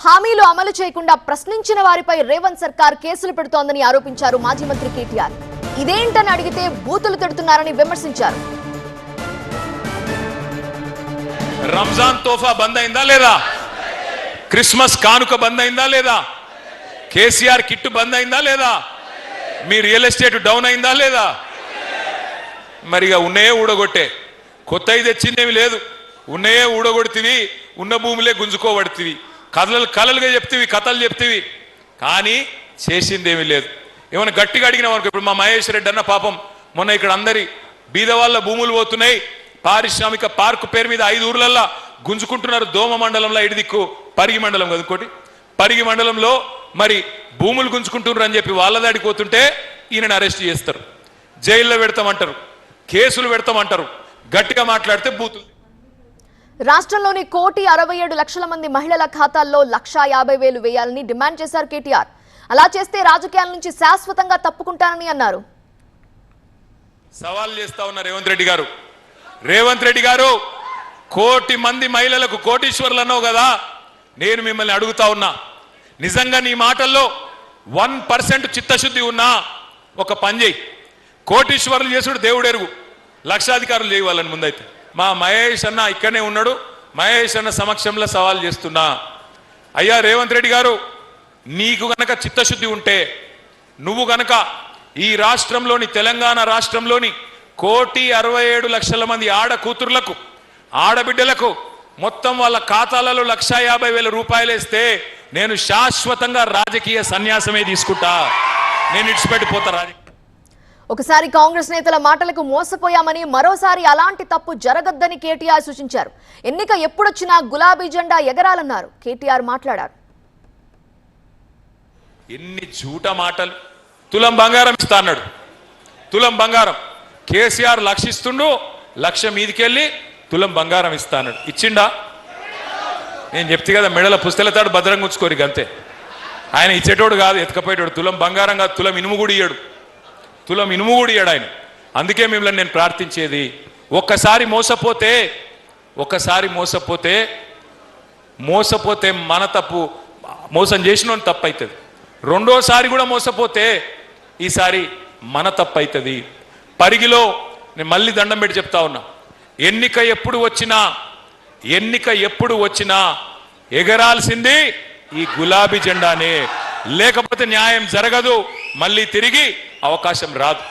హామీలు అమలు చేయకుండా ప్రశ్నించిన వారిపై రేవంత్ సర్కార్ కేసులు పెడుతోందని ఆరోపించారు మాజీ మంత్రి కేటీఆర్. ఇదేంటని అడిగితే బూతులు తిడుతున్నారని విమర్శించారు. రంజాన్ తోఫా బంద్ అయిందా లేదా? క్రిస్మస్ కానుక బంద్ అయిందా లేదా? కేసీఆర్ కిట్టు బంద్ అయిందా లేదా? మీ రియల్ ఎస్టేట్ డౌన్ అయిందా లేదా? మరిగా ఉన్నయే ఊడగొట్టే, కొత్తవి తెచ్చిందేమి లేదు. ఉన్నయే ఊడగొడుతీవి, ఉన్న భూములే గుంజుకోబడుతీవి, కలలుగా చెప్తీవి, కథలు చెప్తీవి, కానీ చేసిందేమీ లేదు. ఏమైనా గట్టిగా అడిగినా మనకు. ఇప్పుడు మా మహేష్ రెడ్డి అన్న పాపం మొన్న ఇక్కడ అందరి బీద వాళ్ళ భూములు పోతున్నాయి, పారిశ్రామిక పార్కు పేరు మీద 5 ఊర్లల్లో గుంజుకుంటున్నారు. దోమ మండలంలో ఇడిదిక్కు పరిగి మండలం కదుకోటి, పరిగి మండలంలో మరి భూములు గుంజుకుంటున్నారు అని చెప్పి వాళ్ళ దాడికి పోతుంటే ఈయనను అరెస్ట్ చేస్తారు, జైల్లో పెడతామంటారు, కేసులు పెడతామంటారు. గట్టిగా మాట్లాడితే బూతులు. రాష్ట్రంలోని 1,67,00,000 మంది మహిళల ఖాతాల్లో 1,50,000 వేయాలని డిమాండ్ చేశారు కేటీఆర్. అలా చేస్తే రాజకీయాల నుంచి శాశ్వతంగా తప్పుకుంటానని అన్నారు. సవాల్ చేస్తా ఉన్న రేవంత్ రెడ్డి గారు, రేవంత్ రెడ్డి గారు 1,00,000 మంది మహిళలకు కోటీశ్వర్లు అన్నావు కదా, నేను మిమ్మల్ని అడుగుతా ఉన్నా, నిజంగా నీ మాటల్లో 1% చిత్తశుద్ధి ఉన్నా ఒక పని చేయి. కోటీశ్వర్లు చేసుడు దేవుడు ఎరుగు, లక్షాధికారులు చేయవాలని ముందైతే. మా మహేష్ అన్న ఇక్కడనే ఉన్నాడు, మహేష్ అన్న సమక్షంలో సవాల్ చేస్తున్నా. అయ్యా రేవంత్ రెడ్డి గారు, నీకు గనక చిత్తశుద్ధి ఉంటే నువ్వు గనక ఈ రాష్ట్రంలోని, తెలంగాణ రాష్ట్రంలోని 1,67,00,000 మంది ఆడ కూతుర్లకు, ఆడబిడ్డలకు మొత్తం వాళ్ళ ఖాతాలలో 1,50,000 రూపాయలు వేస్తే నేను శాశ్వతంగా రాజకీయ సన్యాసమే తీసుకుంటా, నేను ఇడిచిపెట్టిపోతా రాజకీయ. ఒకసారి కాంగ్రెస్ నేతల మాటలకు మోసపోయామని, మరోసారి అలాంటి తప్పు జరగద్దని కేటీఆర్ సూచించారు. ఎన్నిక ఎప్పుడొచ్చినా గులాబీ జెండా ఎగరాలన్నారు. కేటీఆర్ మాట్లాడారు. ఎన్ని జూట మాటలు. తులం బంగారం ఇస్తా అన్నాడు, తులం బంగారం. కేసీఆర్ 1,00,000 ఇస్తుండు, 1,00,000 మీదికెళ్ళి తులం బంగారం ఇస్తా అన్నాడు. ఇచ్చిండా? నేను చెప్తే కదా, మెడల పుస్తలతాడు భద్రంగా ఉంచుకోరు అంతే. ఆయన ఇచ్చేటోడు కాదు, ఎత్తుకపోయేటోడు. తులం బంగారం కాదు, తులం ఇనుము కూడా ఇయ్యాడు, తులం ఇనుము కూడా ఇయ్యాడు ఆయన. అందుకే మిమ్మల్ని నేను ప్రార్థించేది, ఒక్కసారి మోసపోతే మన తప్పు, మోసం చేసిన తప్పు అవుతుంది. రెండోసారి కూడా మోసపోతే ఈసారి మన తప్పు అవుతుంది. పరిగిలో నేను మళ్ళీ దండం పెట్టి చెప్తా ఉన్నా, ఎన్నిక ఎప్పుడు వచ్చినా ఎగరాల్సింది ఈ గులాబీ జెండానే, లేకపోతే న్యాయం జరగదు, మళ్ళీ తిరిగి అవకాశం రాదు.